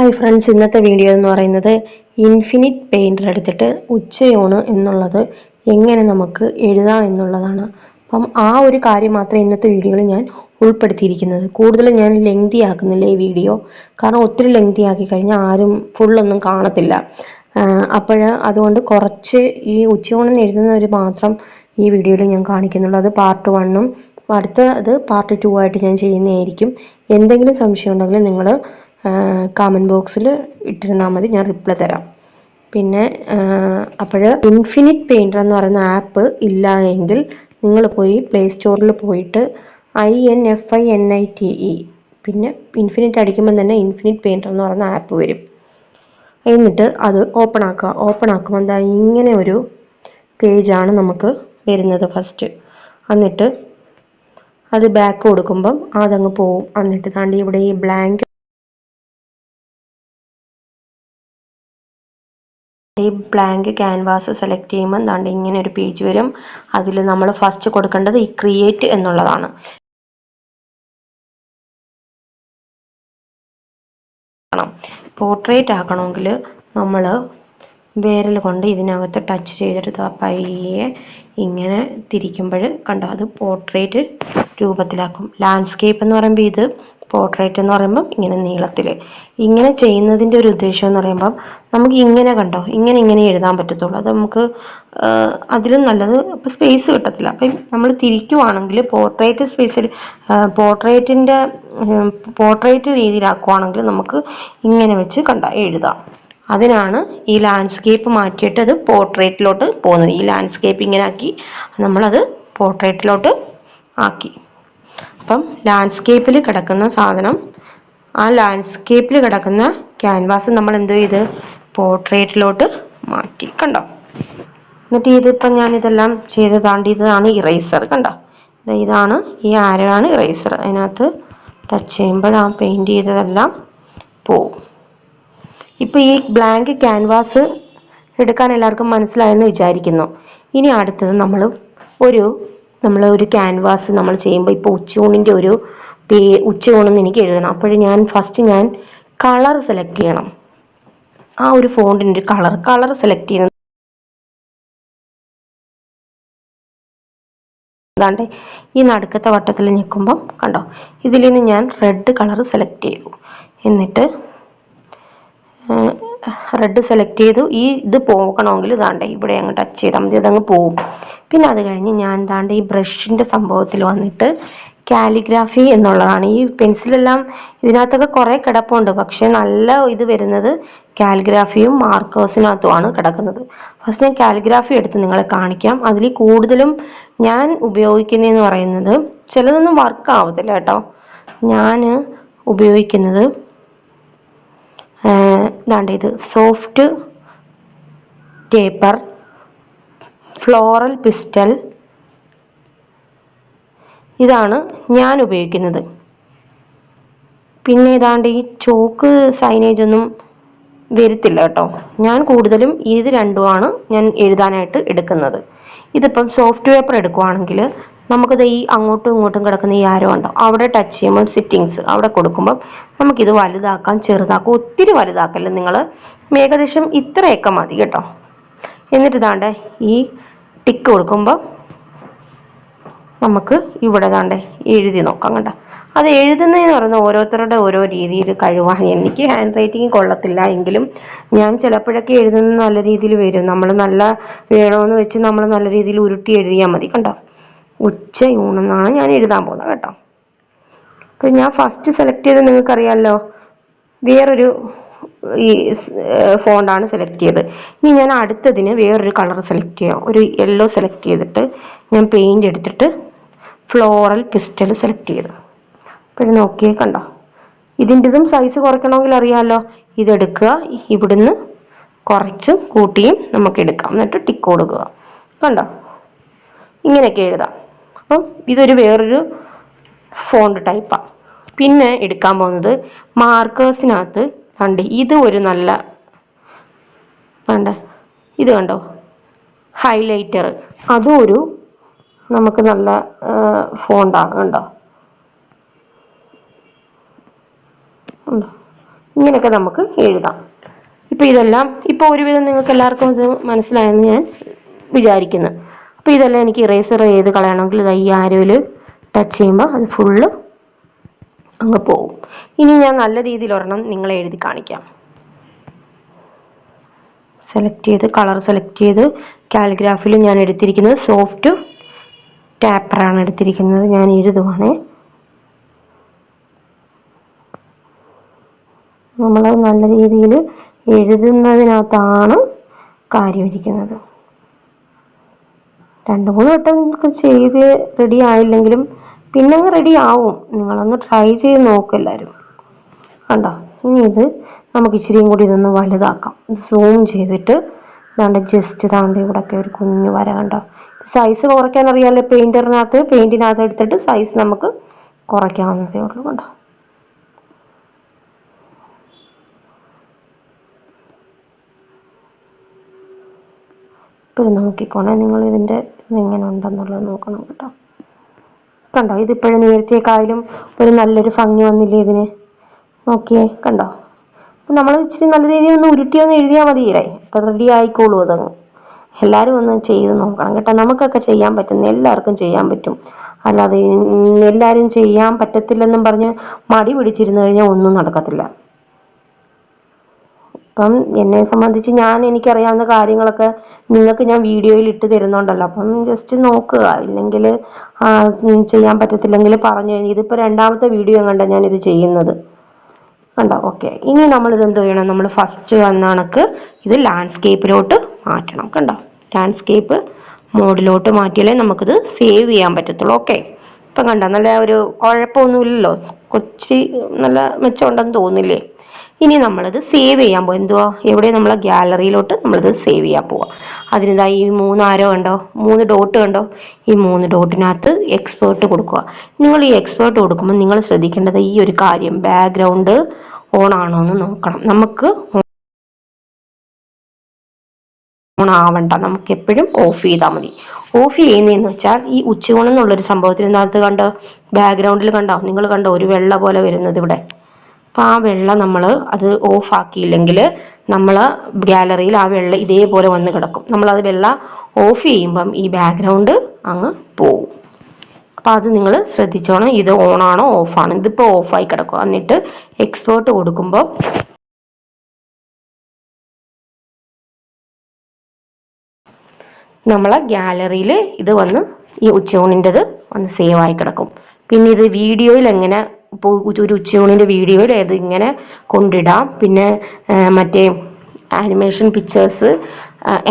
Hi friends, ഇന്നത്തെ video എന്ന് പറയുന്നത് ഇൻഫിനിറ്റ് പെയിൻറ്റർ എടുത്തിട്ട് ഉച്ചയൂണ് എന്നുള്ളത് എങ്ങനെ നമുക്ക് എഴുതാം എന്നുള്ളതാണ്. അപ്പം ആ ഒരു കാര്യം മാത്രമേ ഇന്നത്തെ വീഡിയോയിൽ ഞാൻ ഉൾപ്പെടുത്തിയിരിക്കുന്നത്. കൂടുതലും ഞാൻ ലെങ്തി ആക്കുന്നില്ല ഈ വീഡിയോ, കാരണം ഒത്തിരി ലെങ്തി ആക്കി കഴിഞ്ഞാൽ ആരും ഫുള്ളൊന്നും കാണത്തില്ല. അതുകൊണ്ട് കുറച്ച് ഈ ഉച്ചയൂണെന്ന് എഴുതുന്നവർ മാത്രം ഈ വീഡിയോയിൽ ഞാൻ കാണിക്കുന്നുള്ളൂ. അത് പാർട്ട് 1ഉം അടുത്തത് പാർട്ട് 2 ആയിട്ട് ഞാൻ ചെയ്യുന്നതായിരിക്കും. എന്തെങ്കിലും സംശയം ഉണ്ടെങ്കിൽ നിങ്ങൾ കമൻറ്റ് ബോക്സിൽ ഇട്ടിരുന്നാൽ മതി, ഞാൻ റിപ്ലൈ തരാം. പിന്നെ ഇൻഫിനിറ്റ് പെയിൻറ്റർ എന്ന് പറയുന്ന ആപ്പ് ഇല്ല എങ്കിൽ നിങ്ങൾ പോയി പ്ലേ സ്റ്റോറിൽ പോയിട്ട് INFINITE പിന്നെ ഇൻഫിനിറ്റ് അടിക്കുമ്പോൾ തന്നെ ഇൻഫിനിറ്റ് പെയിൻറ്റർ എന്ന് പറയുന്ന ആപ്പ് വരും. എന്നിട്ട് അത് ഓപ്പൺ ആക്കുമ്പോൾ എന്താ ഇങ്ങനെ ഒരു പേജാണ് നമുക്ക് വരുന്നത് ഫസ്റ്റ്. എന്നിട്ട് അത് ബാക്ക് കൊടുക്കുമ്പം അതങ്ങ് പോവും. എന്നിട്ട് താണ്ടി ഇവിടെ ഈ ബ്ലാങ്ക് ക്യാൻവാസ് സെലക്ട് ചെയ്യുമ്പോൾ എന്താണ്ട് ഇങ്ങനെ ഒരു പേജ് വരും. അതിൽ നമ്മൾ ഫസ്റ്റ് കൊടുക്കേണ്ടത് ഈ ക്രിയേറ്റ് എന്നുള്ളതാണ്. പോർട്രേറ്റ് ആക്കണമെങ്കിൽ നമ്മൾ വിരൽ കൊണ്ട് ഇതിനകത്ത് ടച്ച് ചെയ്തെടുത്ത് പയ്യെ ഇങ്ങനെ തിരിക്കുമ്പോൾ കണ്ടോ, അത് പോർട്രേറ്റ് രൂപത്തിലാക്കും. ലാൻഡ്സ്കേപ്പ് എന്ന് പറയുമ്പോൾ ഇത്, പോർട്രേറ്റ് എന്ന് പറയുമ്പം ഇങ്ങനെ നീളത്തിൽ. ഇങ്ങനെ ചെയ്യുന്നതിൻ്റെ ഒരു ഉദ്ദേശം എന്ന് പറയുമ്പം നമുക്ക് ഇങ്ങനെ കണ്ടോ, ഇങ്ങനെ എഴുതാൻ പറ്റത്തുള്ളൂ. അത് നമുക്ക് അതിലും നല്ലത് ഇപ്പോൾ സ്പേസ് കിട്ടത്തില്ല. അപ്പം നമ്മൾ തിരിക്കുവാണെങ്കിൽ പോർട്രേറ്റ് രീതിയിലാക്കുവാണെങ്കിൽ നമുക്ക് ഇങ്ങനെ വെച്ച് എഴുതാം. അതിനാണ് ഈ ലാൻഡ്സ്കേപ്പ് മാറ്റിയിട്ട് അത് പോർട്രേറ്റിലോട്ട് പോകുന്നത്. ഈ ലാൻഡ്സ്കേപ്പ് ഇങ്ങനെ ആക്കി നമ്മളത് പോർട്രേറ്റിലോട്ട് ആക്കി. അപ്പം ലാൻഡ്സ്കേപ്പിൽ കിടക്കുന്ന സാധനം, ആ ലാൻഡ്സ്കേപ്പിൽ കിടക്കുന്ന ക്യാൻവാസ് നമ്മൾ എന്തോ ചെയ്ത് പോർട്രേറ്റിലോട്ട് മാറ്റി. കണ്ടോ? എന്നിട്ട് ഇതിപ്പം ഞാനിതെല്ലാം ചെയ്ത് ഇതാണ് ഇറേസർ. കണ്ടോ, ഇതാണ് ഈ ആരോയാണ് ഇറേസർ. അതിനകത്ത് ടച്ച് ചെയ്യുമ്പോൾ ആ പെയിൻറ് ചെയ്തതെല്ലാം പോവും. ഇപ്പം ഈ ബ്ലാങ്ക് ക്യാൻവാസ് എടുക്കാൻ എല്ലാവർക്കും മനസ്സിലായെന്ന് വിചാരിക്കുന്നു. ഇനി അടുത്തത് നമ്മൾ ഒരു ക്യാൻവാസ് നമ്മൾ ചെയ്യുമ്പോൾ ഇപ്പോൾ ഉച്ചയൂണിൻ്റെ ഉച്ചയൂണെന്ന് എനിക്ക് എഴുതണം. അപ്പോഴും ഞാൻ കളർ സെലക്ട് ചെയ്യണം. ആ ഒരു ഫോണ്ടിൻ്റെ കളർ സെലക്ട് ചെയ്യുന്നത് അതാണ്ട് ഈ നടുക്കത്തെ വട്ടത്തിൽ നിൽക്കുമ്പം കണ്ടോ, ഇതിൽ നിന്ന് ഞാൻ റെഡ് കളർ സെലക്ട് ചെയ്തു. എന്നിട്ട് റെഡ് സെലക്ട് ചെയ്തു. ഇത് പോകണമെങ്കിൽ ഇതാണ്ട് ഇവിടെ അങ്ങ് ടച്ച് ചെയ്താൽ മതി, അതങ്ങ് പോകും. പിന്നെ അത് കഴിഞ്ഞ് ഞാൻ ഈ ബ്രഷിൻ്റെ സംഭവത്തിൽ വന്നിട്ട് കാലിഗ്രാഫി എന്നുള്ളതാണ്. ഈ പെൻസിലെല്ലാം ഇതിനകത്തൊക്കെ കുറേ കിടപ്പുണ്ട്, പക്ഷെ നല്ല ഇത് വരുന്നത് കാലിഗ്രാഫിയും മാർക്കേഴ്സിനകത്തുമാണ് കിടക്കുന്നത്. ഫസ്റ്റ് ഞാൻ കാലിഗ്രാഫി എടുത്ത് നിങ്ങളെ കാണിക്കാം. അതിൽ കൂടുതലും ഞാൻ ഉപയോഗിക്കുന്നതെന്ന് പറയുന്നത്, ചിലതൊന്നും വർക്ക് ആവത്തില്ല കേട്ടോ. ഞാൻ ഉപയോഗിക്കുന്നത് ഇത് സോഫ്റ്റ് ടേപ്പർ, ഫ്ലോറൽ പിസ്റ്റൽ, ഇതാണ് ഞാൻ ഉപയോഗിക്കുന്നത്. പിന്നെ ഈ ചോക്ക് സൈനേജ് ഒന്നും വരത്തില്ല കേട്ടോ. ഞാൻ കൂടുതലും ഇത് രണ്ടുമാണ് ഞാൻ എഴുതാനായിട്ട് എടുക്കുന്നത്. ഇതിപ്പം സോഫ്റ്റ് പേപ്പർ എടുക്കുവാണെങ്കിൽ നമുക്കിത് ഈ അങ്ങോട്ടും ഇങ്ങോട്ടും കിടക്കുന്ന ഈ ആരോ ഉണ്ടോ, അവിടെ ടച്ച് ചെയ്യുമ്പോൾ സിറ്റിങ്സ് അവിടെ കൊടുക്കുമ്പം നമുക്കിത് വലുതാക്കാം, ചെറുതാക്കാം. ഒത്തിരി വലുതാക്കല്ലേ നിങ്ങൾ, ഏകദേശം ഇത്രയൊക്കെ മതി കേട്ടോ. എന്നിട്ട് ഈ ടിക്ക് കൊടുക്കുമ്പോൾ നമുക്ക് ഇവിടെ എഴുതി നോക്കാം. കണ്ടോ, അത് എഴുതുന്നതെന്ന് പറയുന്നത് ഓരോരുത്തരുടെ ഓരോ രീതിയിൽ കഴിവാണ്. എനിക്ക് ഹാൻഡ് റൈറ്റിംഗ് കൊള്ളത്തില്ല എങ്കിലും ഞാൻ ചിലപ്പോഴൊക്കെ എഴുതുന്നത് നല്ല രീതിയിൽ വരും. നമ്മൾ നല്ല വേണമെന്ന് വെച്ച് നമ്മൾ നല്ല രീതിയിൽ ഉരുട്ടി എഴുതിയാൽ മതി. കണ്ടോ, ഉച്ചയൂണെന്നാണ് ഞാൻ എഴുതാൻ പോകുന്നത് കേട്ടോ. അപ്പം ഞാൻ ഫസ്റ്റ് സെലക്ട് ചെയ്ത് നിങ്ങൾക്കറിയാമല്ലോ, വേറൊരു ഈ ഫോണ്ടാണ് സെലക്ട് ചെയ്തത്. ഇനി ഞാൻ അടുത്തതിന് വേറൊരു കളർ സെലക്ട് ചെയ്യാം. ഒരു യെല്ലോ സെലക്ട് ചെയ്തിട്ട് ഞാൻ പെയിന്റ് എടുത്തിട്ട് ഫ്ലോറൽ പിസ്റ്റൽ സെലക്ട് ചെയ്തു. അപ്പോൾ നോക്കിയേ, കണ്ടോ, ഇതിൻ്റെതും സൈസ് കുറയ്ക്കണമെങ്കിൽ അറിയാമല്ലോ, ഇതെടുക്കുക, ഇവിടുന്ന് കുറച്ചും കൂട്ടിയും നമുക്ക് എടുക്കാം. എന്നിട്ട് ടിക്ക് കൊടുക്കുക. കണ്ടോ, ഇങ്ങനെയൊക്കെ എഴുതാം. അപ്പം ഇതൊരു വേറൊരു ഫോണ്ട് ടൈപ്പാണ്. പിന്നെ എടുക്കാൻ പോകുന്നത് മാർക്കേഴ്സിനകത്ത് ഇത് ഒരു നല്ല ഇത് കണ്ടോ, ഹൈലൈറ്റർ. അതും ഒരു നമുക്ക് നല്ല ഫോണ്ടാണ്. കണ്ടോ, ഇങ്ങനെയൊക്കെ നമുക്ക് എഴുതാം. ഇപ്പോൾ ഇതെല്ലാം ഇപ്പോൾ ഒരുവിധം നിങ്ങൾക്ക് എല്ലാവർക്കും ഇത് മനസ്സിലായെന്ന് ഞാൻ വിചാരിക്കുന്നു. അപ്പോൾ ഇതെല്ലാം എനിക്ക് ഇറേസർ ചെയ്ത് കളയണമെങ്കിൽ ഈ ആരോയിൽ ടച്ച് ചെയ്യുമ്പോൾ അത് ഫുള്ള് അങ്ങ് പോകും. ഇനി ഞാൻ നല്ല രീതിയിൽ ഒരെണ്ണം നിങ്ങളെ എഴുതി കാണിക്കാം. സെലക്ട് ചെയ്ത് കളർ സെലക്ട് ചെയ്ത് കാലിഗ്രാഫിൽ ഞാൻ എടുത്തിരിക്കുന്നത് സോഫ്റ്റ് ടാപ്പറാണ് എടുത്തിരിക്കുന്നത്. ഞാൻ എഴുതുവാണേ. നമ്മൾ നല്ല രീതിയിൽ എഴുതുന്നതിനകത്താണ് കാര്യം ഇരിക്കുന്നത്. 2-3 വട്ടം ചെയ്ത് റെഡി ആയില്ലെങ്കിലും പിന്നെ റെഡി ആവും. നിങ്ങളൊന്ന് ട്രൈ ചെയ്ത് നോക്ക് എല്ലാവരും. കണ്ടോ? ഇനി ഇത് നമുക്ക് ഇച്ചിരിയും കൂടി ഇതൊന്ന് വലുതാക്കാം. സൂം ചെയ്തിട്ട് ജസ്റ്റ് ഇവിടെയൊക്കെ ഒരു കുഞ്ഞു വര കണ്ടോ? സൈസ് കുറയ്ക്കാൻ അറിയാമല്ലോ പെയിന്റിനകത്ത് എടുത്തിട്ട് സൈസ് നമുക്ക് കുറയ്ക്കാവുന്നതേ ഉള്ളൂ. കണ്ടോ? ഇപ്പോഴും നോക്കിക്കോണേ, നിങ്ങൾ ഇതിൻ്റെ ഇതെങ്ങനെ ഉണ്ടെന്നുള്ളത് നോക്കണം കേട്ടോ. കണ്ടോ? ഇതിപ്പോഴും നേരത്തേക്കായാലും ഒരു നല്ലൊരു ഭംഗി വന്നില്ലേ ഇതിന്? നോക്കിയേ, കണ്ടോ? അപ്പം നമ്മൾ ഇച്ചിരി നല്ല രീതിയിൽ ഒന്ന് ഉരുട്ടിയൊന്ന് എഴുതിയാൽ മതിയേ, അപ്പം റെഡി ആയിക്കോളൂ അതങ്ങ്. എല്ലാവരും ഒന്ന് ചെയ്ത് നോക്കണം കേട്ടോ. നമുക്കൊക്കെ ചെയ്യാൻ പറ്റും, എല്ലാവർക്കും ചെയ്യാൻ പറ്റും. അല്ലാതെ എല്ലാവരും ചെയ്യാൻ പറ്റത്തില്ലെന്നും പറഞ്ഞ് മടി പിടിച്ചിരുന്നു കഴിഞ്ഞാൽ ഒന്നും നടക്കത്തില്ല. അപ്പം എന്നെ സംബന്ധിച്ച് എനിക്കറിയാവുന്ന കാര്യങ്ങളൊക്കെ നിങ്ങൾക്ക് ഞാൻ വീഡിയോയിൽ ഇട്ട് തരുന്നുണ്ടല്ലോ. അപ്പം ജസ്റ്റ് നോക്കുക. ഇല്ലെങ്കിൽ ചെയ്യാൻ പറ്റത്തില്ലെങ്കിൽ പറഞ്ഞു കഴിഞ്ഞാൽ ഇതിപ്പോൾ 2ാമത്തെ വീഡിയോ കണ്ട ഞാനിത് ചെയ്യുന്നത് കണ്ടോ. ഓക്കെ, ഇനി നമ്മളിത് എന്ത് ചെയ്യണം? നമ്മൾ ഫസ്റ്റ് വന്ന കണക്ക് ഇത് ലാൻഡ്സ്കേപ്പിലോട്ട് മാറ്റണം. കണ്ടോ? ലാൻഡ്സ്കേപ്പ് മോഡിലോട്ട് മാറ്റിയാലേ നമുക്കിത് സേവ് ചെയ്യാൻ പറ്റത്തുള്ളൂ. ഓക്കെ, ഇപ്പം കണ്ടോ? നല്ല ഒരു കുഴപ്പമൊന്നുമില്ലല്ലോ, നല്ല മെച്ചമുണ്ടെന്ന് തോന്നില്ലേ? ഇനി നമ്മളിത് സേവ് ചെയ്യാൻ പോകും. എവിടെ? നമ്മളെ ഗാലറിയിലോട്ട് നമ്മളിത് സേവ് ചെയ്യാൻ പോവാം. അതിനിതാ ഈ 3 ആരോ കണ്ടോ, 3 ഡോട്ട് കണ്ടോ? ഈ 3 ഡോട്ടിനകത്ത് എക്സ്പേർട്ട് കൊടുക്കുക. നിങ്ങൾ ഈ എക്സ്പേർട്ട് കൊടുക്കുമ്പോൾ നിങ്ങൾ ശ്രദ്ധിക്കേണ്ടത് ഈ ഒരു കാര്യം, ബാക്ക്ഗ്രൗണ്ട് ഓൺ ആണോ എന്ന് നോക്കണം. നമുക്ക് ഓൺ ആവണ്ട, നമുക്ക് എപ്പോഴും ഓഫ് ചെയ്താൽ മതി. ഓഫ് ചെയ്യുന്നതെന്ന് വെച്ചാൽ ഈ ഉച്ചകോണം എന്നുള്ളൊരു സംഭവത്തിനകത്ത് കണ്ടോ, ബാക്ക്ഗ്രൗണ്ടിൽ കണ്ടോ, നിങ്ങൾ കണ്ടോ ഒരു വെള്ള പോലെ വരുന്നത് ഇവിടെ. അപ്പം ആ വെള്ളം നമ്മൾ അത് ഓഫ് ആക്കിയില്ലെങ്കിൽ നമ്മൾ ഗാലറിയിൽ ആ വെള്ളം ഇതേപോലെ വന്ന് കിടക്കും. നമ്മളത് വെള്ളം ഓഫ് ചെയ്യുമ്പം ഈ ബാക്ക്ഗ്രൗണ്ട് അങ്ങ് പോവും. അപ്പം അത് നിങ്ങൾ ശ്രദ്ധിച്ചോണം, ഇത് ഓണാണോ ഓഫാണോ. ഇതിപ്പോൾ ഓഫായി കിടക്കും. എന്നിട്ട് എക്സ്പോർട്ട് കൊടുക്കുമ്പോൾ നമ്മളെ ഗാലറിയിൽ ഇത് വന്ന് ഈ ഉച്ചയൂണിൻ്റെത് വന്ന് സേവ് ആയി കിടക്കും. പിന്നെ ഇത് വീഡിയോയിൽ എങ്ങനെ ഇപ്പോൾ ഒരു ഉച്ചയൂണിൻ്റെ വീഡിയോയിൽ ഇത് ഇങ്ങനെ കൊണ്ടിടാം, പിന്നെ മറ്റേ ആനിമേഷൻ പിക്ചേഴ്സ്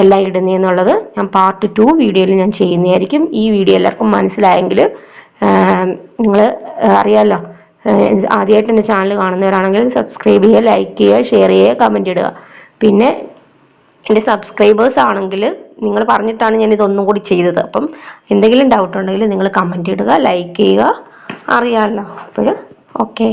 എല്ലാം ഇടുന്നതെന്നുള്ളത് ഞാൻ പാർട്ട് 2 വീഡിയോയിൽ ഞാൻ ചെയ്യുന്നതായിരിക്കും. ഈ വീഡിയോ എല്ലാവർക്കും മനസ്സിലായെങ്കിൽ നിങ്ങൾ അറിയാമല്ലോ, ആദ്യമായിട്ട് എൻ്റെ ചാനൽ കാണുന്നവരാണെങ്കിൽ സബ്സ്ക്രൈബ് ചെയ്യുക, ലൈക്ക് ചെയ്യുക, ഷെയർ ചെയ്യുക, കമൻറ്റ് ഇടുക. പിന്നെ എൻ്റെ സബ്സ്ക്രൈബേഴ്സ് ആണെങ്കിൽ നിങ്ങൾ പറഞ്ഞിട്ടാണ് ഞാൻ ഇതൊന്നും കൂടി ചെയ്തത്. അപ്പം എന്തെങ്കിലും ഡൗട്ട് ഉണ്ടെങ്കിൽ നിങ്ങൾ കമൻറ്റ് ഇടുക, ലൈക്ക് ചെയ്യുക, അറിയാമല്ലോ. അപ്പോൾ ഓക്കെ.